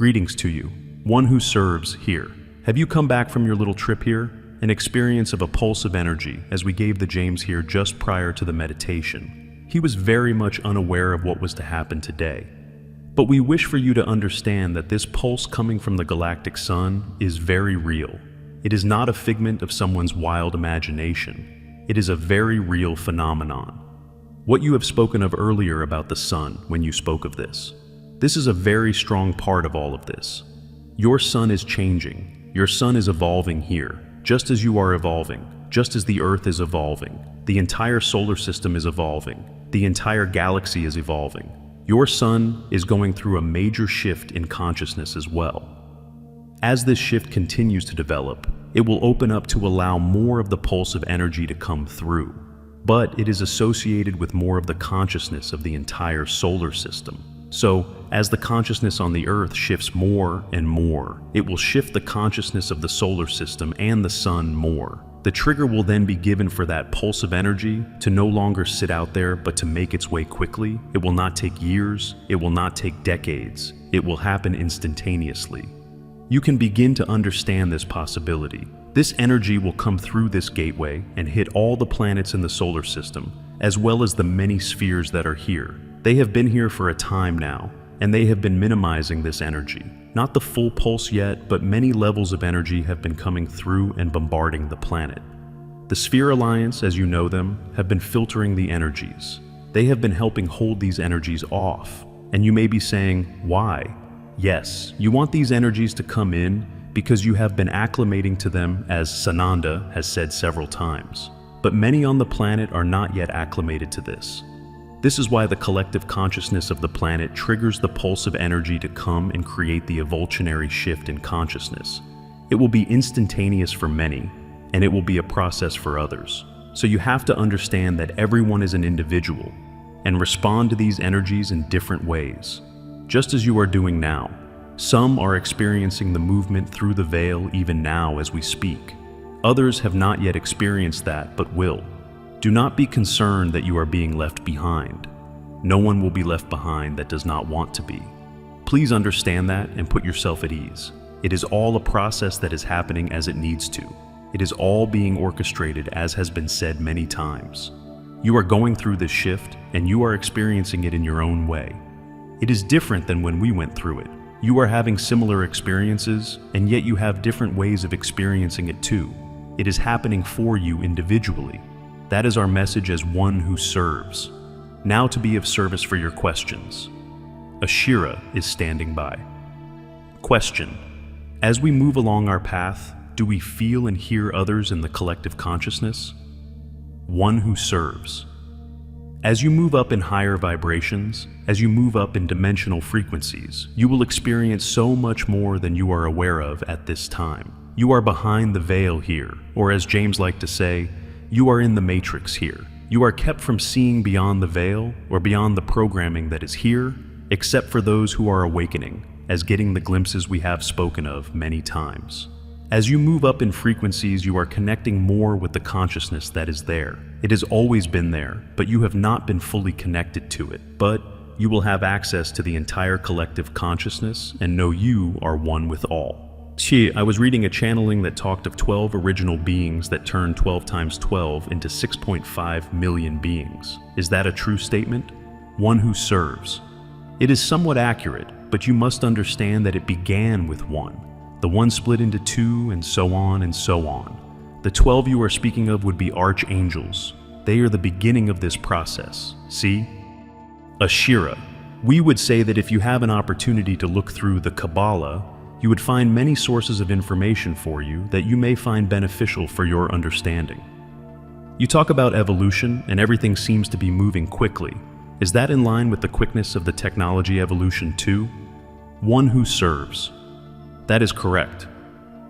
Greetings to you, one who serves here. Have you come back from your little trip here? An experience of a pulse of energy as we gave the James here just prior to the meditation. He was very much unaware of what was to happen today. But we wish for you to understand that this pulse coming from the galactic sun is very real. It is not a figment of someone's wild imagination. It is a very real phenomenon. What you have spoken of earlier about the sun when you spoke of this. This is a very strong part of all of this. Your sun is changing. Your sun is evolving here, just as you are evolving, just as the Earth is evolving. The entire solar system is evolving. The entire galaxy is evolving. Your sun is going through a major shift in consciousness as well. As this shift continues to develop, it will open up to allow more of the pulse of energy to come through. But it is associated with more of the consciousness of the entire solar system. So, as the consciousness on the Earth shifts more and more, it will shift the consciousness of the solar system and the sun more. The trigger will then be given for that pulse of energy to no longer sit out there, but to make its way quickly. It will not take years. It will not take decades. It will happen instantaneously. You can begin to understand this possibility. This energy will come through this gateway and hit all the planets in the solar system, as well as the many spheres that are here. They have been here for a time now, and they have been minimizing this energy. Not the full pulse yet, but many levels of energy have been coming through and bombarding the planet. The Sphere Alliance, as you know them, have been filtering the energies. They have been helping hold these energies off. And you may be saying, why? Yes, you want these energies to come in because you have been acclimating to them, as Sananda has said several times. But many on the planet are not yet acclimated to this. This is why the collective consciousness of the planet triggers the pulse of energy to come and create the evolutionary shift in consciousness. It will be instantaneous for many, and it will be a process for others. So you have to understand that everyone is an individual and respond to these energies in different ways, just as you are doing now. Some are experiencing the movement through the veil even now as we speak. Others have not yet experienced that, but will. Do not be concerned that you are being left behind. No one will be left behind that does not want to be. Please understand that and put yourself at ease. It is all a process that is happening as it needs to. It is all being orchestrated, as has been said many times. You are going through this shift, and you are experiencing it in your own way. It is different than when we went through it. You are having similar experiences, and yet you have different ways of experiencing it too. It is happening for you individually. That is our message as one who serves. Now to be of service for your questions. Ashira is standing by. Question: as we move along our path, do we feel and hear others in the collective consciousness? One who serves. As you move up in higher vibrations, as you move up in dimensional frequencies, you will experience so much more than you are aware of at this time. You are behind the veil here, or as James liked to say, you are in the matrix here. You are kept from seeing beyond the veil or beyond the programming that is here, except for those who are awakening, as getting the glimpses we have spoken of many times. As you move up in frequencies, you are connecting more with the consciousness that is there. It has always been there, but you have not been fully connected to it. But you will have access to the entire collective consciousness and know you are one with all. I was reading a channeling that talked of 12 original beings that turned 12 times 12 into 6.5 million beings. Is that a true statement? One who serves. It is somewhat accurate, but you must understand that it began with one. The one split into two, and so on and so on. The 12 you are speaking of would be archangels. They are the beginning of this process. See? Ashira. We would say that if you have an opportunity to look through the Kabbalah, you would find many sources of information for you that you may find beneficial for your understanding. You talk about evolution and everything seems to be moving quickly. Is that in line with the quickness of the technology evolution too? One who serves. That is correct.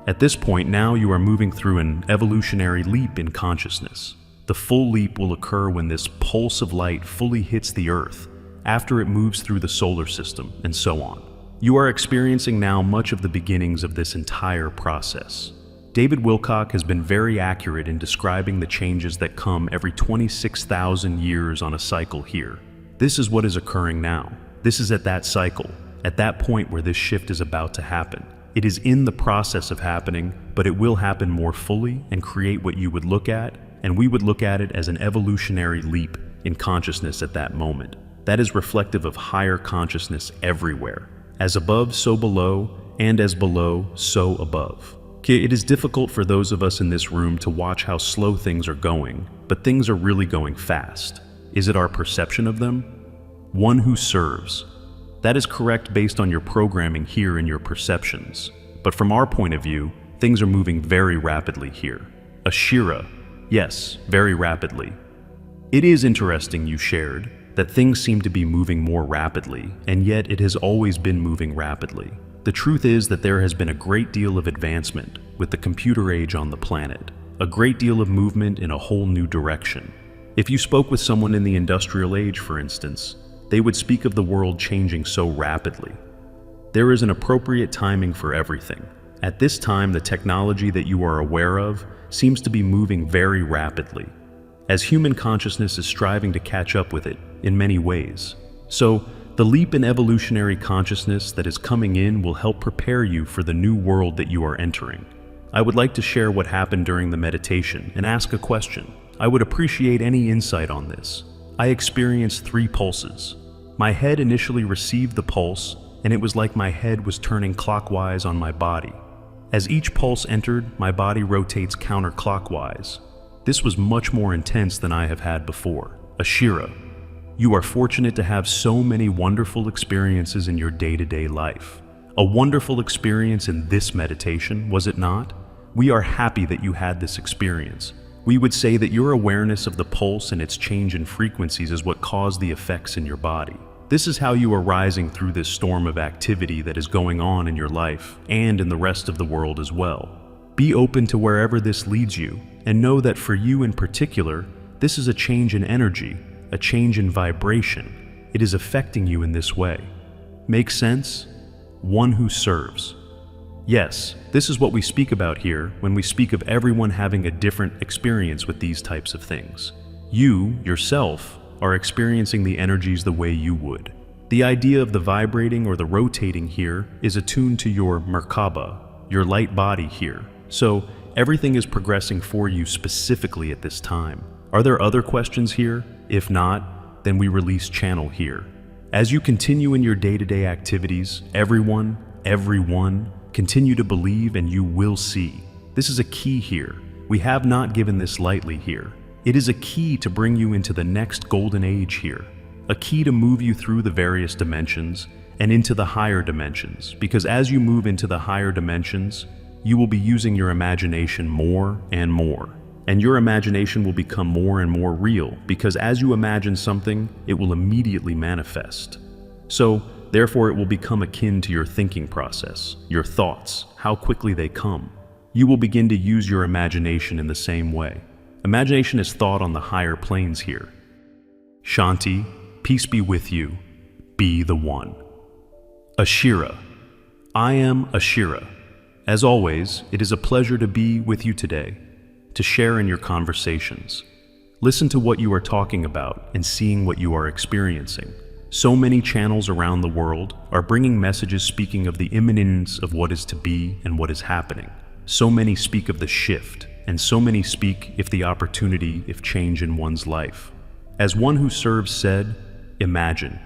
At this point now you are moving through an evolutionary leap in consciousness. The full leap will occur when this pulse of light fully hits the Earth, after it moves through the solar system, and so on. You are experiencing now much of the beginnings of this entire process. David Wilcock has been very accurate in describing the changes that come every 26,000 years on a cycle here. This is what is occurring now. This is at that cycle. at that point where this shift is about to happen. It is in the process of happening, but it will happen more fully and create what you would look at, and we would look at it as an evolutionary leap in consciousness at that moment. That is reflective of higher consciousness everywhere. As above, so below, and as below, so above. It is difficult for those of us in this room to watch how slow things are going, but things are really going fast. Is it our perception of them? One who serves. That is correct based on your programming here and your perceptions. But from our point of view, things are moving very rapidly here. Ashira. Yes, very rapidly. It is interesting you shared that things seem to be moving more rapidly, and yet it has always been moving rapidly. The truth is that there has been a great deal of advancement with the computer age on the planet, a great deal of movement in a whole new direction. If you spoke with someone in the industrial age, for instance, they would speak of the world changing so rapidly. There is an appropriate timing for everything. At this time, the technology that you are aware of seems to be moving very rapidly, as human consciousness is striving to catch up with it in many ways. So, the leap in evolutionary consciousness that is coming in will help prepare you for the new world that you are entering. I would like to share what happened during the meditation and ask a question. I would appreciate any insight on this. I experienced 3 pulses. My head initially received the pulse, and it was like my head was turning clockwise on my body. As each pulse entered, my body rotates counterclockwise. This was much more intense than I have had before. Ashira. You are fortunate to have so many wonderful experiences in your day-to-day life. A wonderful experience in this meditation, was it not? We are happy that you had this experience. We would say that your awareness of the pulse and its change in frequencies is what caused the effects in your body. This is how you are rising through this storm of activity that is going on in your life and in the rest of the world as well. Be open to wherever this leads you, and know that for you in particular, this is a change in energy, a change in vibration. It is affecting you in this way. Make sense? One who serves. Yes, this is what we speak about here when we speak of everyone having a different experience with these types of things. You, yourself, are experiencing the energies the way you would. The idea of the vibrating or the rotating here is attuned to your Merkaba, your light body here. So, everything is progressing for you specifically at this time. Are there other questions here? If not, then we release channel here. As you continue in your day-to-day activities, everyone, continue to believe and you will see. This is a key here. We have not given this lightly here. It is a key to bring you into the next golden age here. A key to move you through the various dimensions and into the higher dimensions, because as you move into the higher dimensions, you will be using your imagination more and more. And your imagination will become more and more real, because as you imagine something, it will immediately manifest. So, therefore, it will become akin to your thinking process, your thoughts, how quickly they come. You will begin to use your imagination in the same way. Imagination is thought on the higher planes here. Shanti, peace be with you. Be the one. Ashira. I am Ashira. As always, it is a pleasure to be with you today, to share in your conversations. Listen to what you are talking about and seeing what you are experiencing. So many channels around the world are bringing messages speaking of the imminence of what is to be and what is happening. So many speak of the shift, and so many speak if the opportunity, if change in one's life. As one who serves said, imagine.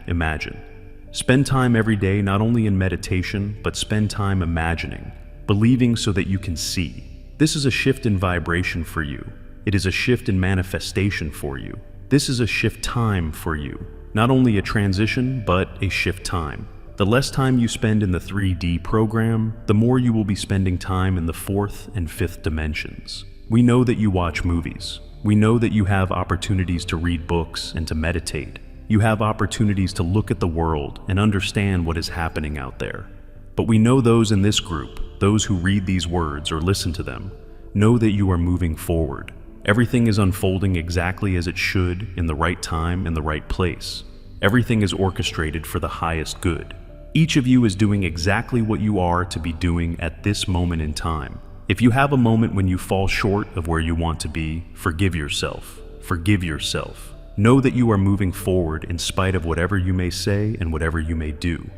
Spend time every day not only in meditation, but spend time imagining, believing so that you can see. This is a shift in vibration for you. It is a shift in manifestation for you. This is a shift time for you. Not only a transition, but a shift time. The less time you spend in the 3D program, the more you will be spending time in the 4th and 5th dimensions. We know that you watch movies. We know that you have opportunities to read books and to meditate. You have opportunities to look at the world and understand what is happening out there. But we know those in this group, those who read these words or listen to them, know that you are moving forward. Everything is unfolding exactly as it should in the right time and the right place. Everything is orchestrated for the highest good. Each of you is doing exactly what you are to be doing at this moment in time. If you have a moment when you fall short of where you want to be, forgive yourself. Forgive yourself. Know that you are moving forward in spite of whatever you may say and whatever you may do.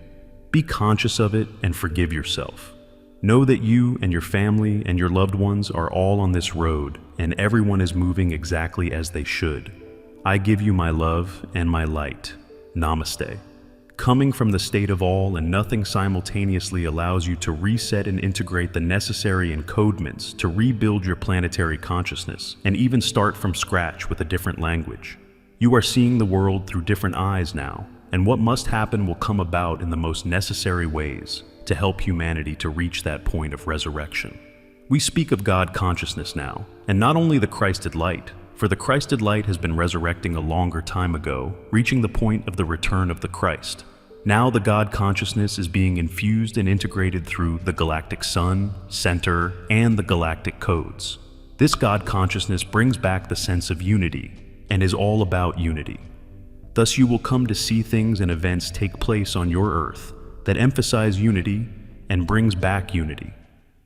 Be conscious of it and forgive yourself. Know that you and your family and your loved ones are all on this road, and everyone is moving exactly as they should. I give you my love and my light. Namaste. Coming from the state of all and nothing simultaneously allows you to reset and integrate the necessary encodements to rebuild your planetary consciousness and even start from scratch with a different language. You are seeing the world through different eyes now, and what must happen will come about in the most necessary ways to help humanity to reach that point of resurrection. We speak of God consciousness now, and not only the Christed light, for the Christed light has been resurrecting a longer time ago, reaching the point of the return of the Christ. Now the God consciousness is being infused and integrated through the galactic sun, center, and the galactic codes. This God consciousness brings back the sense of unity, and is all about unity. Thus you will come to see things and events take place on your earth that emphasize unity and brings back unity.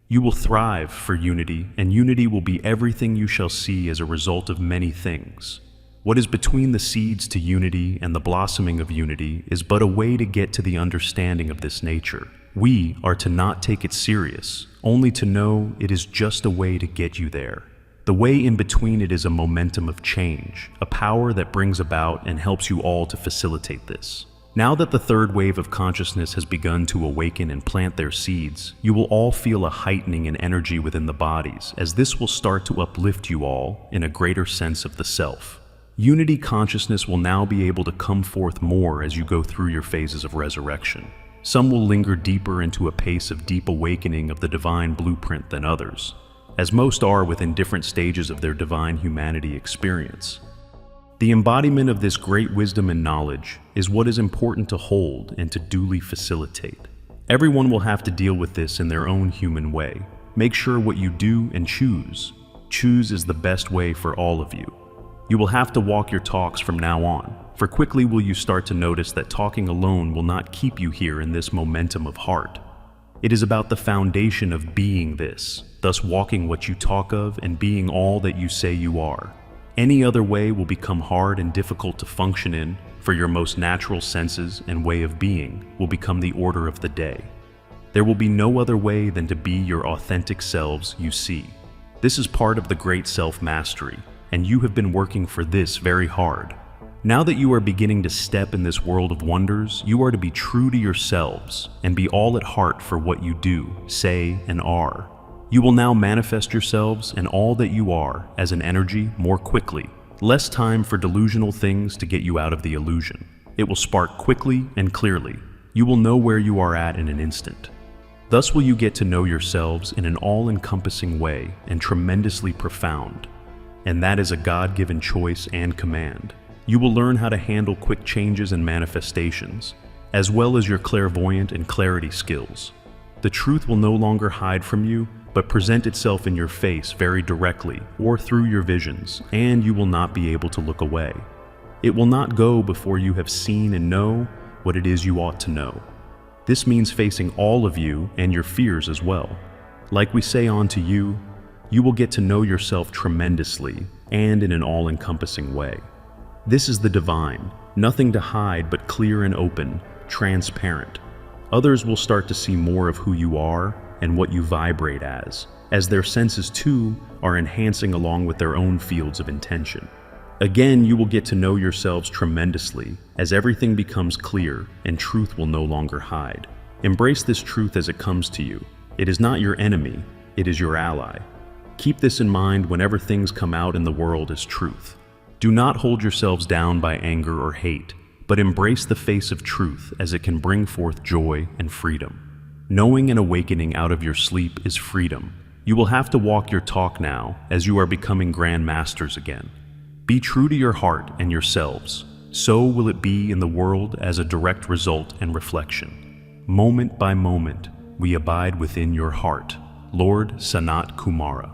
You will thrive for unity, and unity will be everything you shall see as a result of many things. What is between the seeds to unity and the blossoming of unity is but a way to get to the understanding of this nature. We are to not take it serious, only to know it is just a way to get you there. The way in between it is a momentum of change, a power that brings about and helps you all to facilitate this. Now that the third wave of consciousness has begun to awaken and plant their seeds, you will all feel a heightening in energy within the bodies, as this will start to uplift you all in a greater sense of the self. Unity consciousness will now be able to come forth more as you go through your phases of resurrection. Some will linger deeper into a pace of deep awakening of the divine blueprint than others, as most are within different stages of their divine humanity experience. The embodiment of this great wisdom and knowledge is what is important to hold and to duly facilitate. Everyone will have to deal with this in their own human way. Make sure what you do and choose is the best way for all of you. You will have to walk your talks from now on, for quickly will you start to notice that talking alone will not keep you here in this momentum of heart. It is about the foundation of being this, thus walking what you talk of and being all that you say you are. Any other way will become hard and difficult to function in, for your most natural senses and way of being will become the order of the day. There will be no other way than to be your authentic selves you see. This is part of the great self-mastery, and you have been working for this very hard. Now that you are beginning to step in this world of wonders, you are to be true to yourselves and be all at heart for what you do, say, and are. You will now manifest yourselves and all that you are as an energy more quickly. Less time for delusional things to get you out of the illusion. It will spark quickly and clearly. You will know where you are at in an instant. Thus will you get to know yourselves in an all-encompassing way and tremendously profound. And that is a God-given choice and command. You will learn how to handle quick changes and manifestations, as well as your clairvoyant and clarity skills. The truth will no longer hide from you, but present itself in your face very directly or through your visions, and you will not be able to look away. It will not go before you have seen and know what it is you ought to know. This means facing all of you and your fears as well. Like we say unto you, you will get to know yourself tremendously and in an all-encompassing way. This is the divine, nothing to hide but clear and open, transparent. Others will start to see more of who you are and what you vibrate as their senses too are enhancing along with their own fields of intention. Again, you will get to know yourselves tremendously as everything becomes clear and truth will no longer hide. Embrace this truth as it comes to you. It is not your enemy, it is your ally. Keep this in mind whenever things come out in the world as truth. Do not hold yourselves down by anger or hate, but embrace the face of truth as it can bring forth joy and freedom. Knowing and awakening out of your sleep is freedom. You will have to walk your talk now as you are becoming grand masters again. Be true to your heart and yourselves. So will it be in the world as a direct result and reflection. Moment by moment, we abide within your heart. Lord Sanat Kumara.